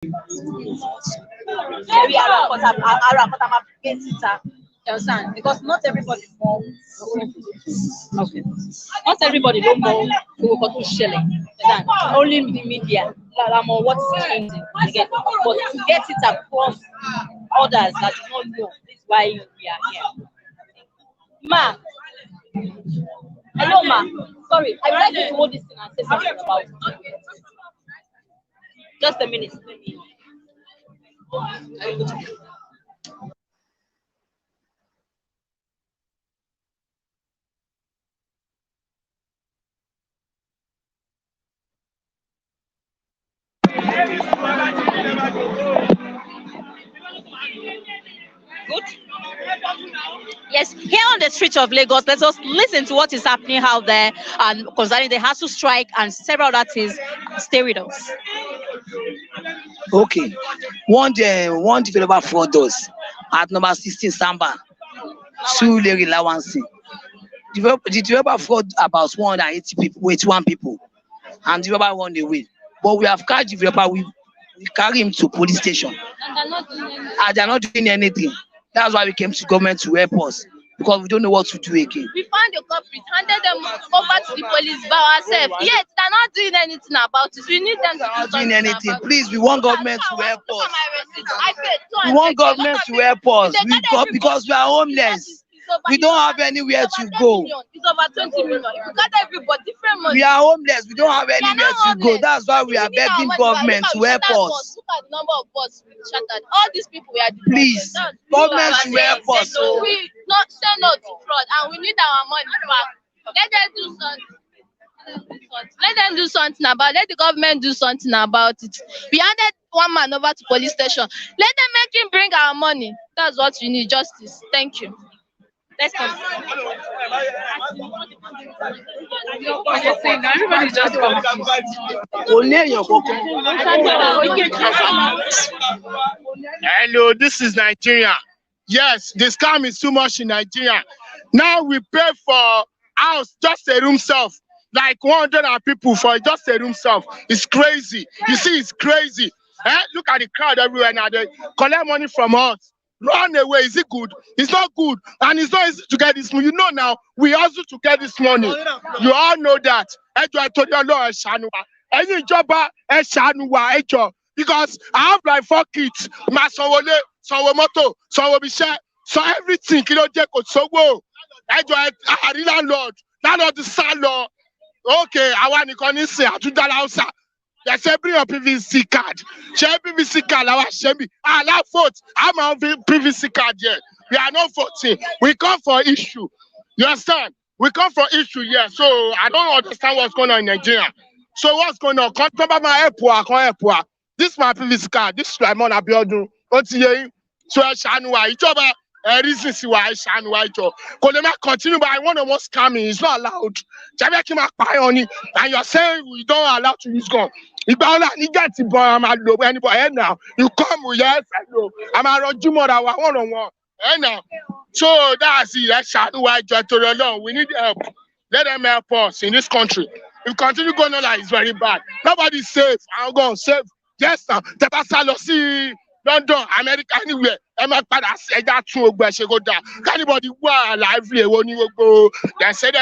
Maybe I'm against it. You understand? Because not everybody know. Okay. Not everybody don't know who will go to shelling. Only the media. Like, what is changing again. But to get it across others that do not know, this is why we are here. Ma, hello ma. Sorry, I would like you to hold this thing and say something about it. Just a minute. Good. Yes, here on the streets of Lagos, let us listen to what is happening out there and concerning the Asuu strike and several other things. Stay with us. Okay. One developer fraud us at number 16 Samba, Sule Relawancy. The developer fraud about 180 people, 81 people, and the developer run away. But we have catch the developer, we carry him to police station. And they're not doing anything. That's why we came to government to help us, because we don't know what to do again. We found the culprit, handed them over to the police by ourselves. Yet they're not doing anything about it. We need them to do Not something doing anything. about it. Please, we want government to help Look at us. my receipt. I paid We want 200. government to help us. Because we are homeless. We don't have anywhere to go. It's over 20 million. If you got everybody, different money. We are homeless. We don't have We are anywhere not to go. homeless. That's why we are We need our begging money back. government Look to at help shattered us. bus. Look at the number of bus we shattered. All these people we are deported. Please, government should help us. We not say no to fraud, and we need our money back. Let them do something. Let them do something about it. Let the government do something about it. We handed one man over to police station. Let them make him bring our money. That's what we need, justice. Thank you. Let's go. Everybody just Hello, this is Nigeria. Yes, the scam is too much in Nigeria. Now we pay for house, just a room self, like 100 people for just a room self. It's crazy. You see, it's crazy. Look at the crowd everywhere now. They collect money from us. Run away. Is it good? It's not good. And it's not easy to get this money. You know now, we also to get this money. You all know that. Because I have like 4 kids. My Sanwó-Olé, Sanwó-Mọ́tò, Sanwó-Ibiṣẹ́, so everything. Kí ló jẹ́ kò sówó. Àrí landlord. Landlord ti sá lọ. Okay, àwa nìkan nísìn àtúndà láwùsà. They say bring your PVC card. Share PVC card. I allow vote. I'm on PVC card here. We are not voting. We come for issue. You understand? We come for issue here. So I don't understand what's going on in Nigeria. So what's going on? Come to my airport. This is my PVC card. This is Raymond Abiodun. So I shanwa. Reason see why I shanwa. Continue, but I want to more scamming. It's not allowed. And you're saying we don't allow to use gun. Now you come with yes, I know. I'm a Rojumo that one. Now, so that's it. We need help. Let them help us in this country. If continue going on like it's very bad. Nobody's safe. I'm going safe. Yes, now. See London, America, anywhere. Anybody who are lively, they say.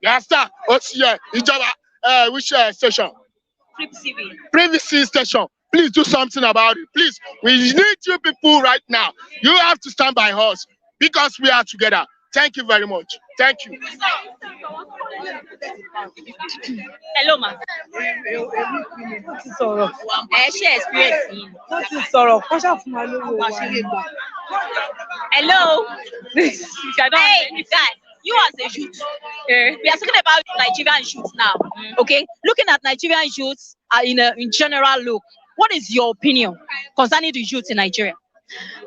Yes, sir. What's here? Which station? Privacy station. Please do something about it. Please, we need you people right now. You have to stand by us because we are together. Thank you very much. Thank you. Hello, ma. Share experience. Hello. Hey, guys. You as a youth, we are talking about Nigerian youth now. Okay, looking at Nigerian youth in general look, what is your opinion concerning the youth in Nigeria?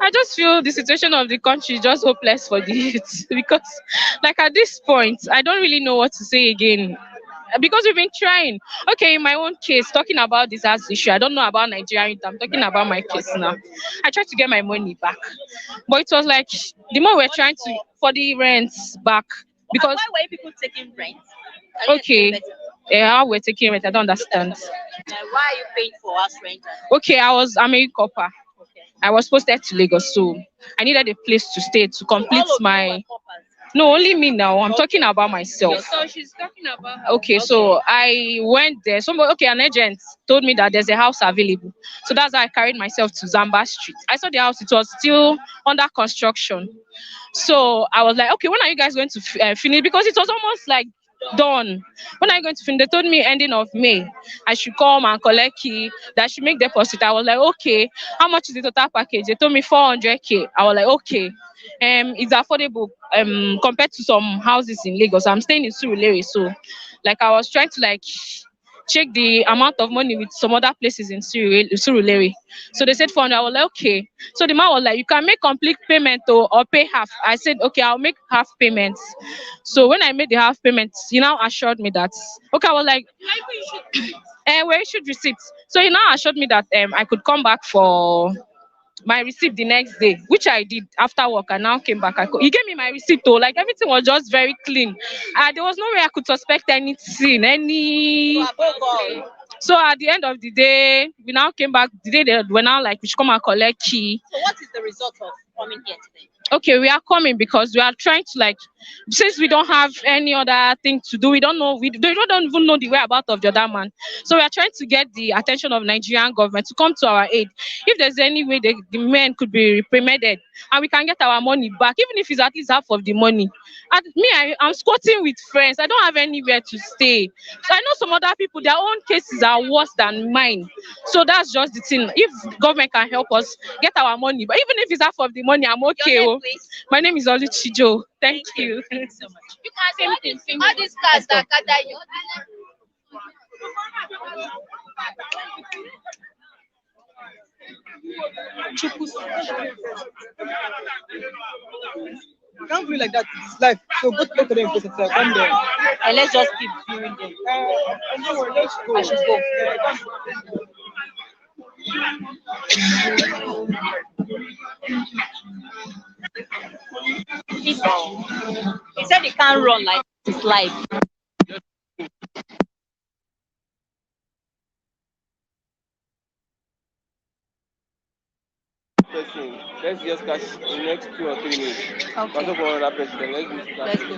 I just feel the situation of the country is just hopeless for the youth because, like at this point, I don't really know what to say again. Because we've been trying. Okay, in my own case, talking about this as issue, I don't know about Nigeria youth. I'm talking about my case now. I tried to get my money back, but it was like the more we're trying to for the rents back because why were people taking rent? Okay, How we're taking it, I don't understand. Why are you paying for house rent? Okay, I'm a copper. Okay. I was posted to Lagos, so I needed a place to stay to complete All of you my. were paupers. No, only me now. I'm talking about myself. So she's talking about her. Okay, so I went there. An agent told me that there's a house available. So that's how I carried myself to Zamba Street. I saw the house; it was still under construction. So I was like, okay, when are you guys going to finish? Because it was almost like done. When are you going to finish? They told me ending of May. I should come and collect key. That I should make deposit. I was like, okay. How much is the total package? They told me 400K. I was like, okay. It's affordable compared to some houses in Lagos. I'm staying in Surulere, so like I was trying to like check the amount of money with some other places in Surulere. So they said 400. I was like, okay. So the man was like, you can make complete payment or pay half. I said, okay, I'll make half payments. So when I made the half payments, he now assured me that, okay, I was like, we issued receipts. So he now assured me that I could come back for my receipt the next day, which I did after work. I now came back. He gave me my receipt though, like everything was just very clean. There was no way I could suspect anything, So at the end of the day, we now came back. The day they were now like, we should come and collect key. So what is the result of coming here today? Okay, we are coming because we are trying to like, since we don't have any other thing to do, we don't know, they don't even know the whereabouts of the other man. So we are trying to get the attention of Nigerian government to come to our aid. If there's any way the men could be reprimanded and we can get our money back, even if it's at least half of the money. And me, I'm squatting with friends. I don't have anywhere to stay. So I know some other people, their own cases are worse than mine. So that's just the thing. If government can help us get our money, but even if it's half of the money, I'm okay. Your name, please? My name is Oluchijo. Thank you. Thank you so much. You can see all these cars that gather you. Can't be like that. It's life. So go to them first. Come there. And let's just keep viewing them. Don't worry, let's go. I should go. He said he can't run like his life. Person. Let's just catch the next 2 or 3 minutes. Okay. Pass up another person. Then let's do Let's go.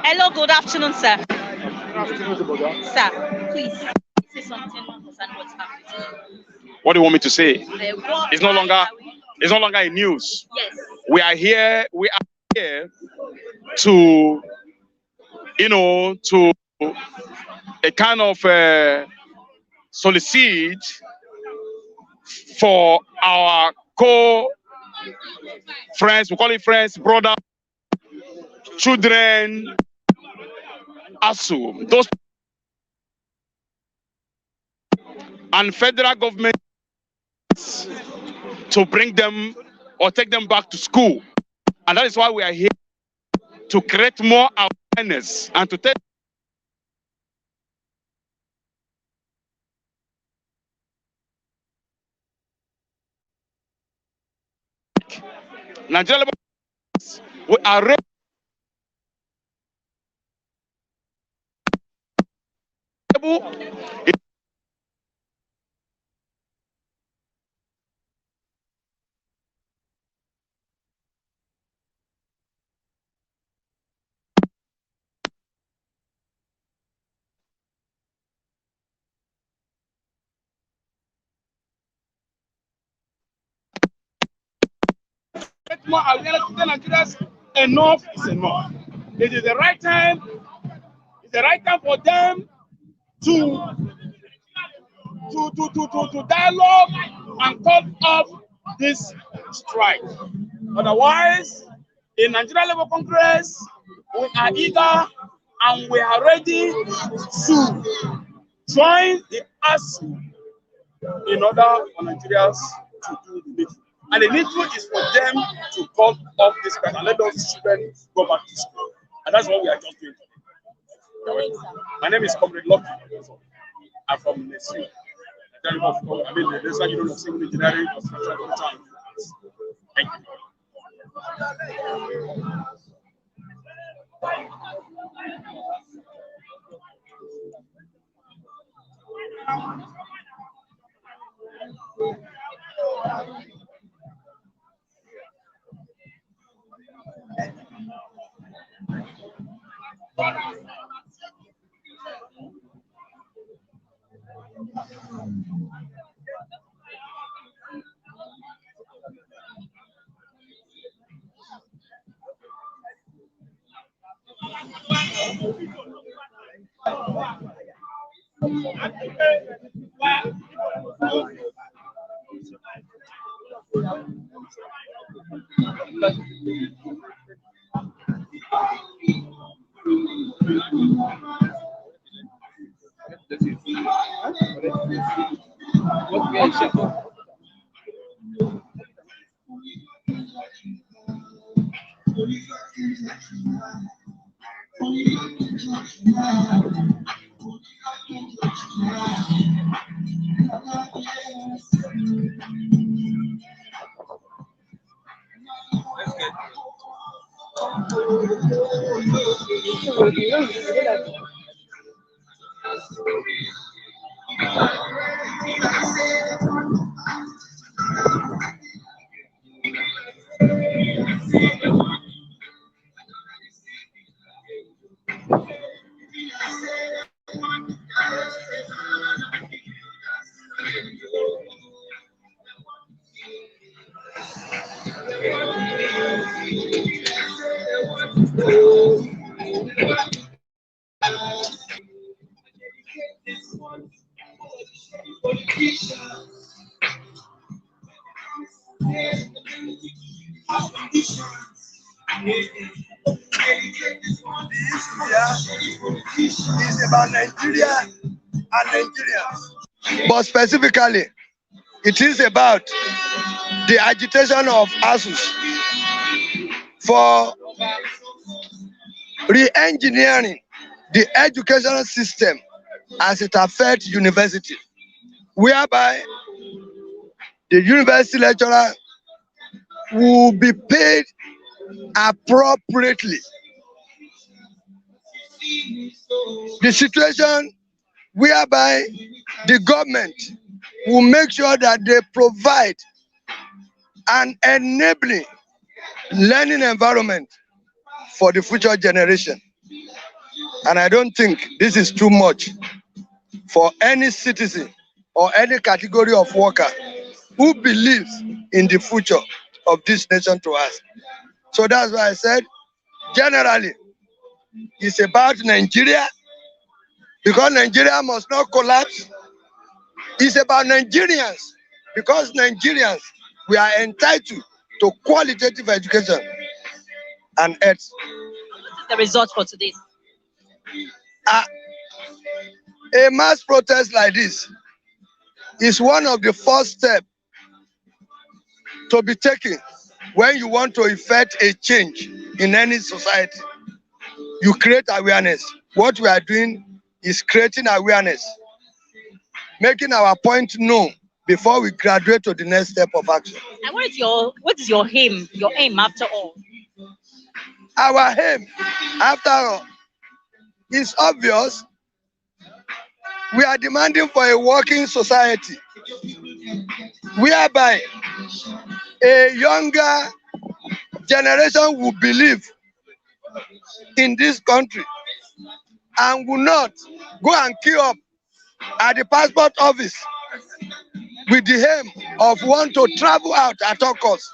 Hello, good afternoon, sir. Sir, please say something concerning what's happening. What do you want me to say? It's It's no longer a news. Yes. We are here to, to a kind of solicit for our friends, we call it friends, brothers, children, Asuu, those and federal government to bring them or take them back to school. And that is why we are here to create more awareness and to take Nigeria. We are ready. More awareness to the Nigerians. Enough is enough. It is the right time. It's the right time for them to dialogue and cut off this strike. Otherwise, in Nigeria Labour Congress, we are eager and we are ready to join the Asuu in order for Nigerians to do the needful. And the needful is for them to cut off this strike and let those children go back to school. And that's what we are just doing today. My name is Comrade Lucky. I'm from Asuu. I mean, the National Union of Civil Engineering Construction Town. Thank you. Is about Nigeria and Nigerians. But specifically, it is about the agitation of Asuu for re-engineering the educational system as it affects university, whereby the university lecturer will be paid appropriately. The situation whereby the government will make sure that they provide an enabling learning environment for the future generation. And I don't think this is too much for any citizen or any category of worker who believes in the future of this nation to us. So that's why I said, generally, it's about Nigeria, because Nigeria must not collapse. It's about Nigerians, because Nigerians, we are entitled to qualitative education and health. The result for today. A mass protest like this is one of the first steps to be taken when you want to effect a change in any society. You create awareness. What we are doing is creating awareness, making our point known before we graduate to the next step of action. And what is your aim? Your aim after all? Our aim, after all, is obvious. We are demanding for a working society whereby a younger generation will believe in this country and will not go and queue up at the passport office with the aim of want to travel out at all costs,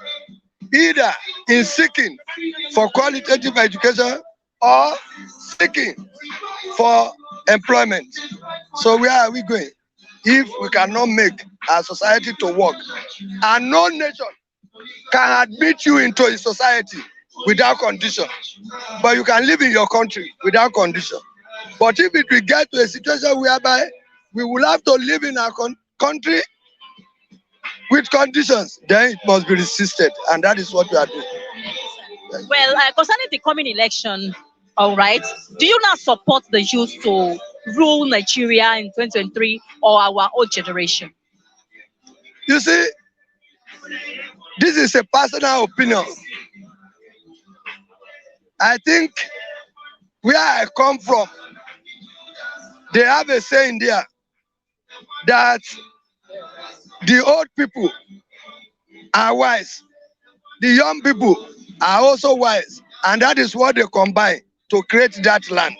either in seeking for qualitative education or seeking for employment. So where are we going if we cannot make our society to work? And no nation can admit you into a society without condition. But you can live in your country without condition. But if it will get to a situation whereby we will have to live in our country with conditions, then it must be resisted. And that is what we are doing. Well, concerning the coming election, all right, do you now support the youth to rule Nigeria in 2023 or our old generation? You see, this is a personal opinion. I think where I come from, they have a saying there that the old people are wise, the young people are also wise, and that is what they combine to create that land.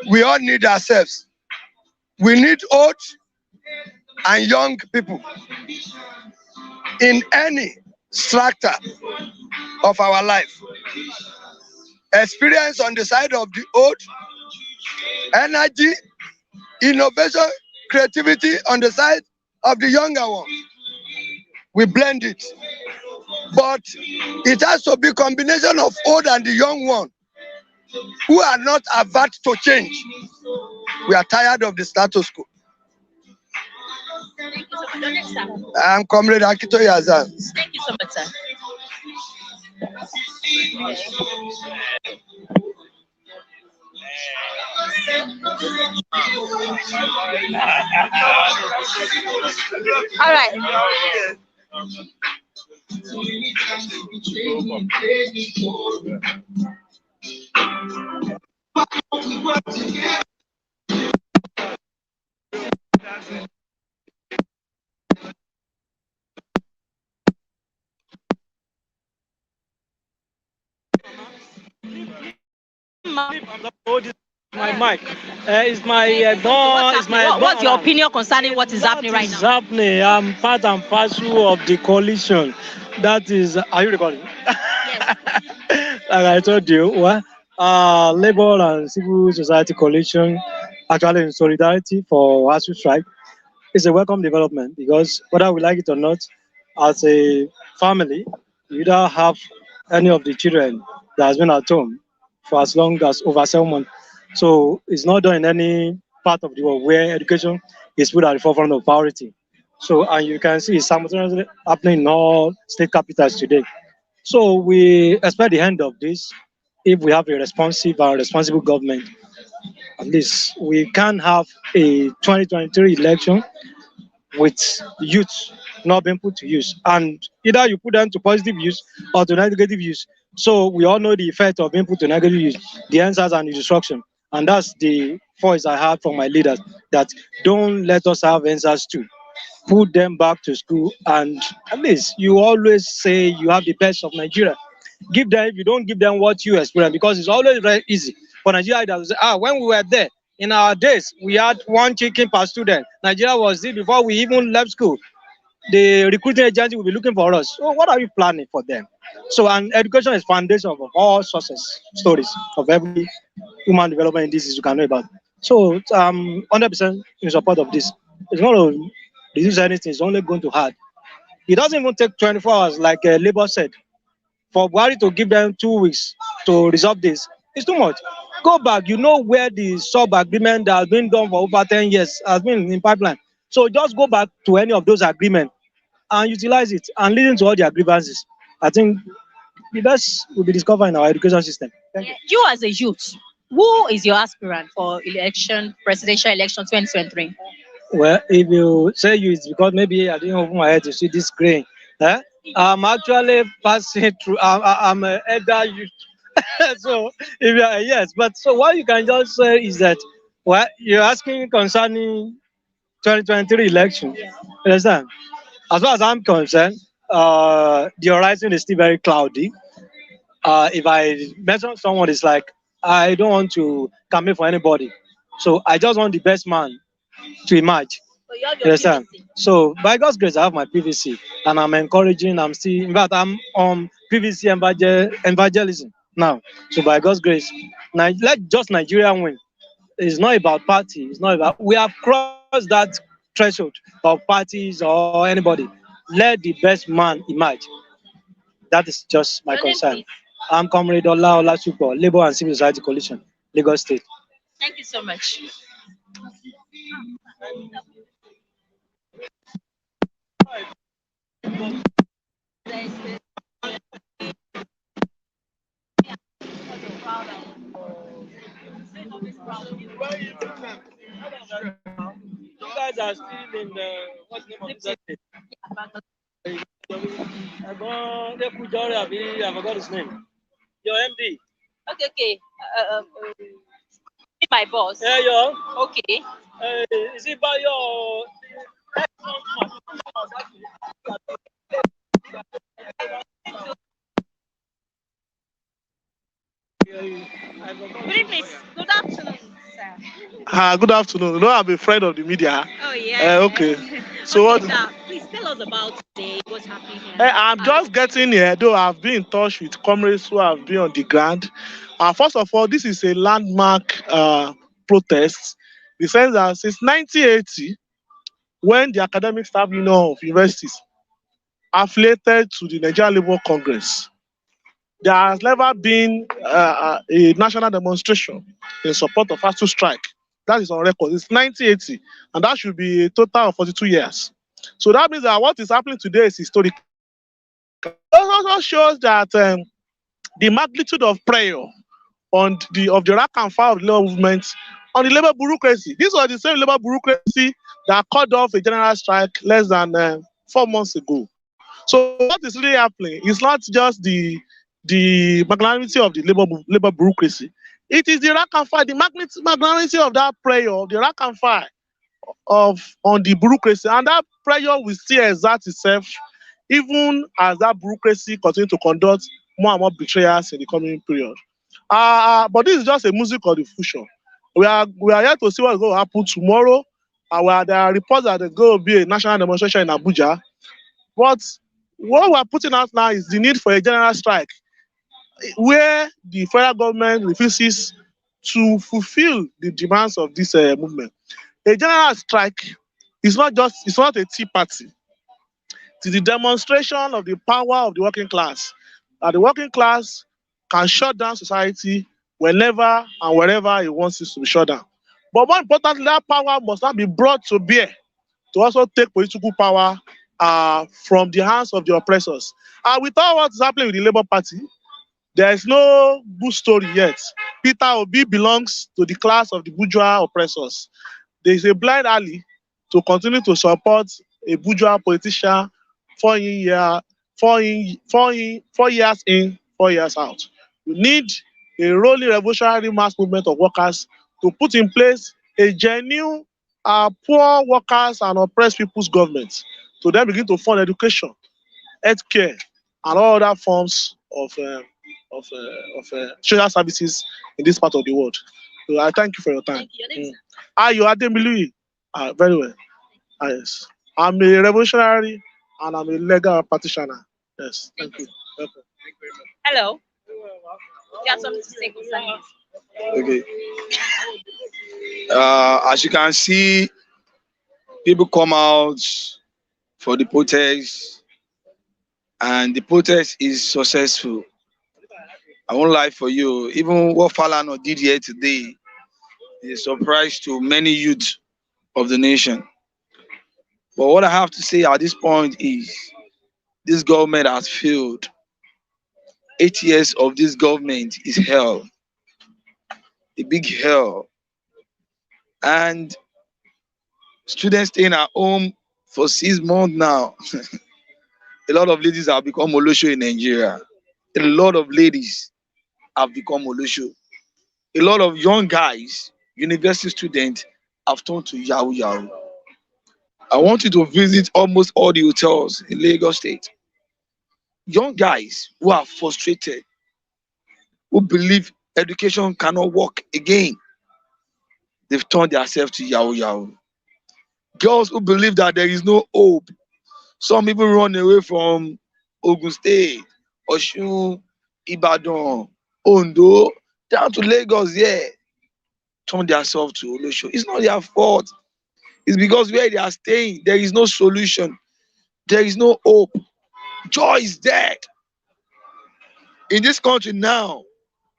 We all need ourselves. We need old and young people in any strata of our life. Experience on the side of the old, energy, innovation, creativity on the side of the younger one. We blend it. But it has to be a combination of old and the young one who are not averse to change. We are tired of the status quo. Thank you so much. Your name, sir? I'm Comrade Akito Yazan. Thank you so much, sir. All right. My mic is my door. Is my What's your opinion concerning what is happening right is now? happening. I'm part and parcel of the coalition. That is. Are you recording? Yes. Like I told you, well, labor and civil society coalition, actually in solidarity for Asuu strike, is a welcome development because whether we like it or not, as a family, you either have any of the children that has been at home for as long as over 7 months. So it's not done in any part of the world where education is put at the forefront of priority. So, and you can see it's simultaneously happening in all state capitals today. So we expect the end of this if we have a responsive and responsible government. At least we can have a 2023 election with youth not being put to use. And either you put them to positive use or to negative use. So we all know the effect of being put to negative use, the answers and the destruction. And that's the voice I have from my leaders that don't let us have answers too. Put them back to school, and at least you always say you have the best of Nigeria. Give them, if you don't give them what you experience, because it's always very easy for Nigeria to say, when we were there, in our days, we had one chicken per student. Nigeria was this before we even left school. The recruiting agency will be looking for us. So what are we planning for them? So, and education is foundation of all success stories of every human development in this you can know about. So, 100% in support of this. It's not going to reduce anything. It's only going to hard. It doesn't even take 24 hours, like Labour said. For Buhari to give them 2 weeks to resolve this, it's too much. Go back, you know where the sub agreement that has been done for over 10 years has been in pipeline. So just go back to any of those agreements and utilize it and listen to all the grievances. I think the best will be discovered in our education system. Thank you. You as a youth, who is your aspirant for presidential election 2023? Well, if you say you, it's because maybe I didn't open my head to see this screen. Eh? I'm actually passing through. I'm an elder youth. So, if you are, yes, but so what you can just say is that, well, you're asking concerning 2023 election. You understand? As far as I'm concerned, the horizon is still very cloudy. If I mention someone, it's like I don't want to campaign for anybody. So I just want the best man to emerge. So you have You your understand? PVC. So by God's grace, I have my PVC, and I'm encouraging. I'm still, in fact, I'm on PVC evangelism now. So by God's grace, let just Nigeria win. It's not about party. It's not about. We have crossed that threshold of parties or anybody. Let the best man emerge. That is just my Your name, concern. please. I'm Comrade Ola Olasupo, Labour and Civil Society Coalition, Lagos State. Thank you so much. You guys are still in the what's the name of this state? I forgot his name. Your MD. Okay. My boss. Yeah, yo. Okay. Is it by your? Good evening. Good afternoon, sir. Good afternoon. No, I'm a friend of the media. Oh yeah. Okay. So Okay, what? sir. Please tell us about today. What's happening here? I'm just getting here, though I've been in touch with comrades who have been on the ground. First of all, this is a landmark protest. The sense that since 1980, when the Academic Staff Union of Universities affiliated to the Nigerian Labour Congress, there has never been a national demonstration in support of Asuu strike. That is on record. It's 1980, and that should be a total of 42 years. So that means that what is happening today is historic. It also shows that the magnitude of prayer on the rank and file of the labor movement on the labor bureaucracy. This was the same labor bureaucracy that called off a general strike less than 4 months ago. So what is really happening is not just the magnanimity of the labor bureaucracy. It is the rank and file, the magnanimity of that prayer, of the rank and file of on the bureaucracy, and that pressure will still exert itself even as that bureaucracy continue to conduct more and more betrayals in the coming period. But this is just a music of the future. We are here to see what is going to happen tomorrow. Where there are reports that there's going to be a national demonstration in Abuja. But what we are putting out now is the need for a general strike, where the federal government refuses to fulfill the demands of this movement. A general strike is it's not a tea party. It is the demonstration of the power of the working class. That the working class can shut down society whenever and wherever it wants it to be shut down. But more importantly, that power must not be brought to bear to also take political power from the hands of the oppressors. With all what is happening with the Labour Party, there is no good story yet. Peter Obi belongs to the class of the bourgeois oppressors. There is a blind alley to continue to support a bourgeois politician 4 years in, 4 years out. We need a rolling revolutionary mass movement of workers to put in place a genuine poor workers and oppressed people's government to then begin to fund education, healthcare, and all other forms of social services in this part of the world. So I thank you for your time. Thank you. Your name, sir? You Ademili. Very well. Yes. I'm a revolutionary and I'm a legal practitioner. Yes. Thank you. Welcome. Hello. You have something to say concerning this? Okay. As you can see, people come out for the protest, and the protest is successful. I won't lie for you. Even what Falano did here today is a surprise to many youth of the nation. But what I have to say at this point is this government has failed. 8 years of this government is hell, a big hell. And students staying at home for 6 months now. A lot of ladies have become Olosho in Nigeria. A lot of ladies have become Olosho. A lot of young guys, university students, have turned to Yahoo Yahoo. I want you to visit almost all the hotels in Lagos State. Young guys who are frustrated, who believe education cannot work again, they've turned themselves to Yahoo Yahoo. Girls who believe that there is no hope. Some people run away from Ogun State, Osun, Ibadan, Ondo, down to Lagos, yeah. Turn themselves to Olosho. It's not their fault. It's because where they are staying, there is no solution. There is no hope. Joy is dead. In this country now,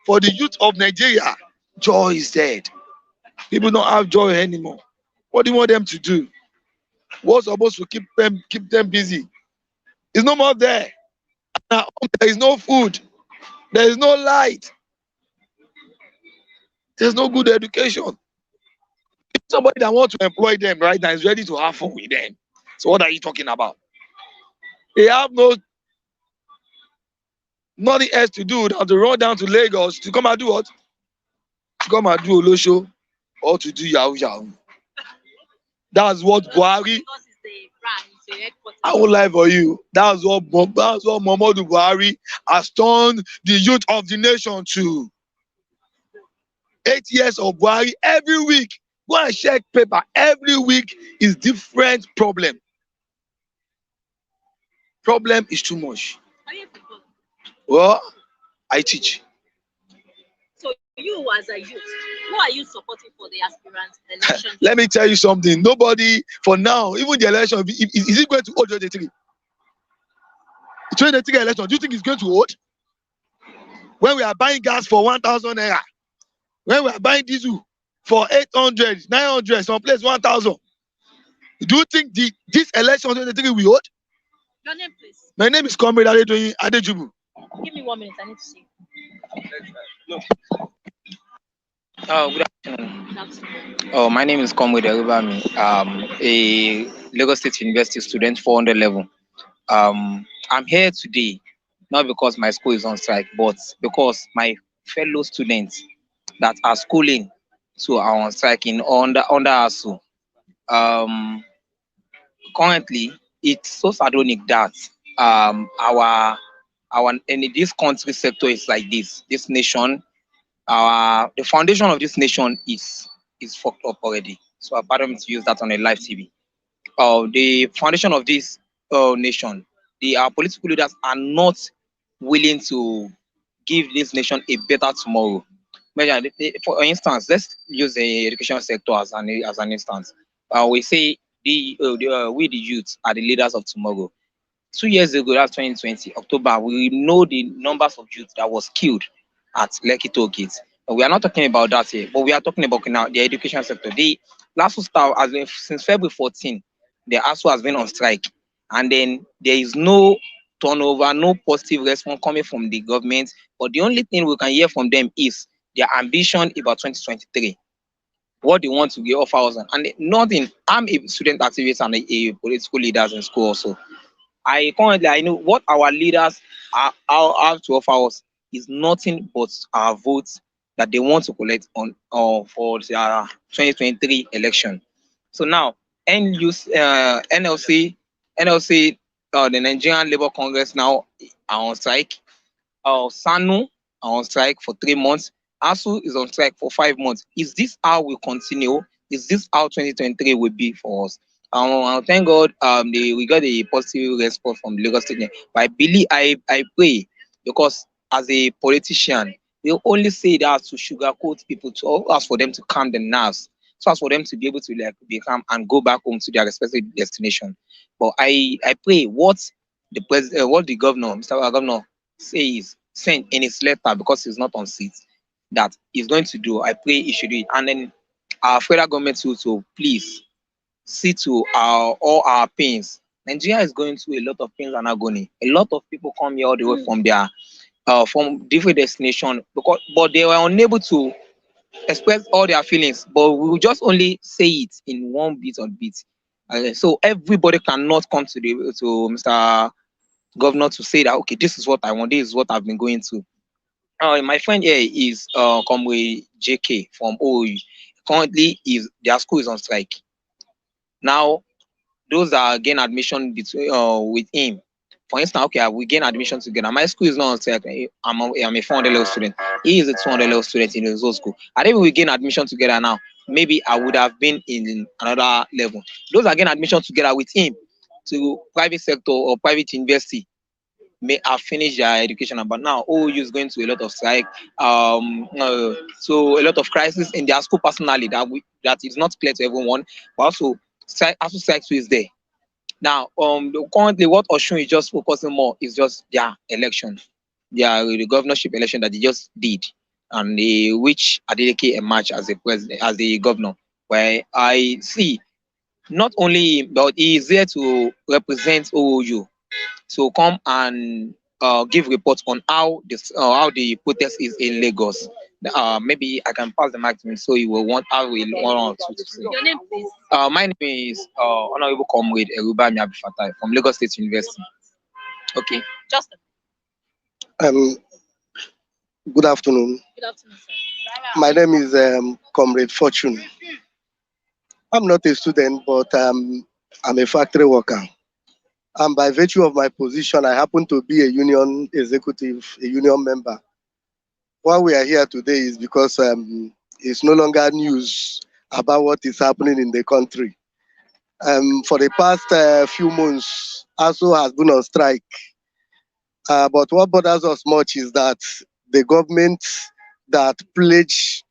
for the youth of Nigeria, joy is dead. People don't have joy anymore. What do you want them to do? What's supposed to keep them busy? It's no more there. Now there is no food. There is no light. There's no good education. Somebody that wants to employ them right now is ready to have fun with them. So what are you talking about? They have nothing else to do than to run down to Lagos to come and do what? To come and do Olosho or to do Yahoo Yahoo. That's what Buhari. I will lie for you. That's what Muhammadu Buhari has turned the youth of the nation to. 8 years of Buhari, every week, go and check paper. Every week is different problem. Problem is too much. Well, I teach. So you as a youth, who are you supporting for the aspirant election? Let me tell you something. Nobody, for now, even the election, is it going to hold 2023? 2023 election, do you think it's going to hold? When we are buying gas for 1,000 naira, when we are buying diesel for 800, 900, some place 1,000, do you think this election 2023 will hold? Your name, please. My name is Comrade Adejubu. Give me 1 minute, I need to see. Good afternoon. Oh, my name is Comrade Erubami. A Lagos State University student, 400 level. I'm here today not because my school is on strike, but because my fellow students that are schooling are on strike under Asuu. Currently, it's so ironic that our in this country sector is like this. This nation, the foundation of this nation is fucked up already. So pardon me to use that on a live TV. The foundation of this nation, our political leaders are not willing to give this nation a better tomorrow. For instance, let's use the education sector as an instance. We say we the youth are the leaders of tomorrow. 2 years ago, that's 2020, October, we know the numbers of youth that was killed at Lekki Toll Gate. We are not talking about that here, but we are talking about now the education sector. The last start has been since February 14. The ASU has been on strike, and then there is no turnover, no positive response coming from the government. But the only thing we can hear from them is their ambition about 2023, what they want to offer us, and nothing. I'm a student activist and a political leaders in school also. I know what our leaders have to offer us is nothing but our votes that they want to collect on for the 2023 election. So now NLC, the Nigerian Labour Congress now are on strike. SANU are on strike for 3 months. ASU is on strike for 5 months. Is this how we continue? Is this how 2023 will be for us? Thank God we got a positive response from Lagos State. But I believe I pray, because as a politician, they only say that to sugarcoat people, to ask for them to calm their nerves, so as for them to be able to be calm and go back home to their respective destination. But I pray what the governor, Mr. Governor, says sent in his letter, because he's not on seat, that he's going to do. I pray he should do it. And then our federal government to please see to all our pains. Nigeria is going through a lot of pains and agony. A lot of people come here all the way from from different destinations, but they were unable to express all their feelings. But we will just only say it in one bit or bit. So everybody cannot come to Mr. Governor to say that, okay, this is what I want, this is what I've been going through. My friend here is Comrade JK from OOU. Currently, their school is on strike. Now, those that gain admission with him, for instance, okay, we gain admission together. My school is not on strike. I'm a 400 level student. He is a 200 level student in his own school. I think we gain admission together now, maybe I would have been in another level. Those that gain admission together with him to private sector or private university may have finished their education, but now OU is going to a lot of strike, so a lot of crisis in their school personally that is not clear to everyone, but also strike is there. Now, currently what Asuu is just focusing more is just their election, the governorship election that they just did, and which Adeleke emerged as a president, as the governor, where I see not only but he is there to represent OU. So come and give reports on how the protest is in Lagos. Maybe I can pass the mic to him, so he will want to say. Your name, please. My name is Honorable Comrade Erubami Abifatai from Lagos State University. Okay. Just Um, Good afternoon. Good afternoon, sir. My name is Comrade Fortune. I'm not a student, but I'm a factory worker. And by virtue of my position, I happen to be a union executive, a union member. Why we are here today is because it's no longer news about what is happening in the country. For the past few months, ASU has been on strike. But what bothers us much is that the government that pledged,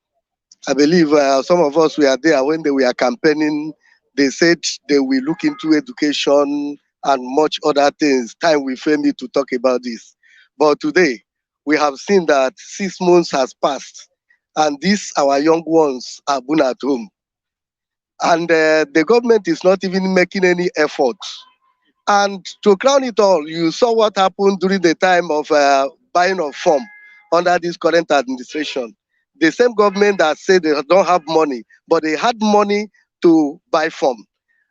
I believe some of us were there when they were campaigning. They said they will look into education and much other things. Time will fail me to talk about this. But today, we have seen that 6 months has passed, and these our young ones are born at home. And the government is not even making any effort. And to crown it all, you saw what happened during the time of buying of form under this current administration. The same government that said they don't have money, but they had money to buy form.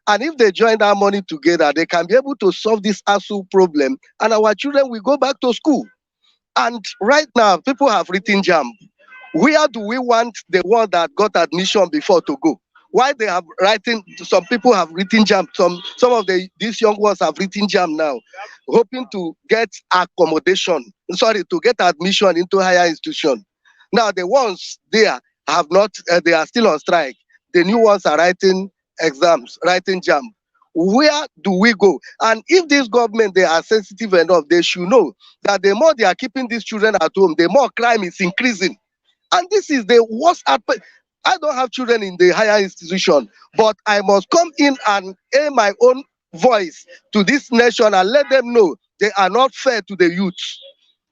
And if they join that money together, they can be able to solve this ASU problem, and our children will go back to school. And right now, people have written jam. Where do we want the one that got admission before to go? Why they have writing? Some people have written jam. Some of these young ones have written jam now, hoping to get accommodation. Sorry, to get admission into higher institution. Now the ones there have not. They are still on strike. The new ones are writing exams, writing jam. Where do we go? And if this government they are sensitive enough, they should know that the more they are keeping these children at home, the more crime is increasing. And this is the worst aspect. I don't have children in the higher institution, but I must come in and air my own voice to this nation and let them know they are not fair to the youth.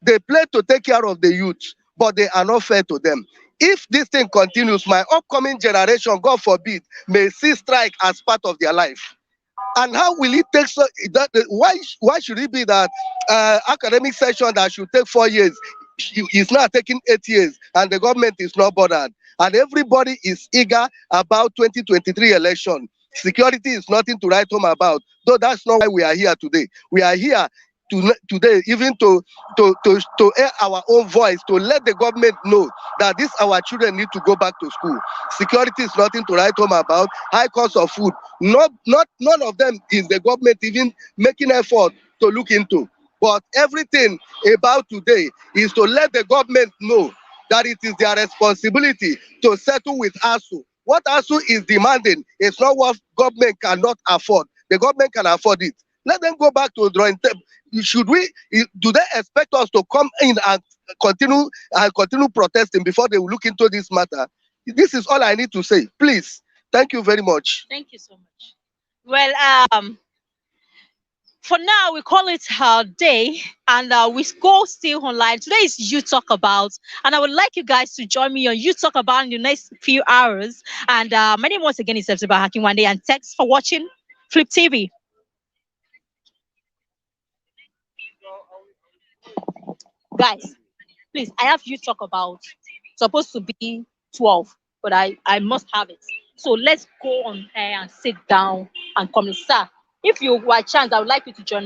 They play to take care of the youth, but they are not fair to them. If this thing continues, my upcoming generation, God forbid, may see strike as part of their life. And how will it take so that why should it be that academic session that should take 4 years is now taking 8 years and the government is not bothered, and everybody is eager about 2023 election? Security is nothing to write home about, though that's not why we are here today. We are here today even to air our own voice, to let the government know that this our children need to go back to school. Security is nothing to write home about. High cost of food, none of them is the government even making effort to look into. But everything about today is to let the government know that it is their responsibility to settle with ASU. What ASU is demanding is not what government cannot afford. The government can afford it. Let them go back to the drawing table. Should we? Do they expect us to come in and continue protesting before they will look into this matter? This is all I need to say. Please, thank you very much. Thank you so much. Well, for now, we call it our day, and we go still online. Today is You Talk About, and I would like you guys to join me on You Talk About in the next few hours. And my name once again is September Hacking One Day, and thanks for watching Flip TV. Guys, please, I have You Talk About. Supposed to be 12, but I must have it. So let's go on air and sit down and come. Sir, if you were a chance, I would like you to join us.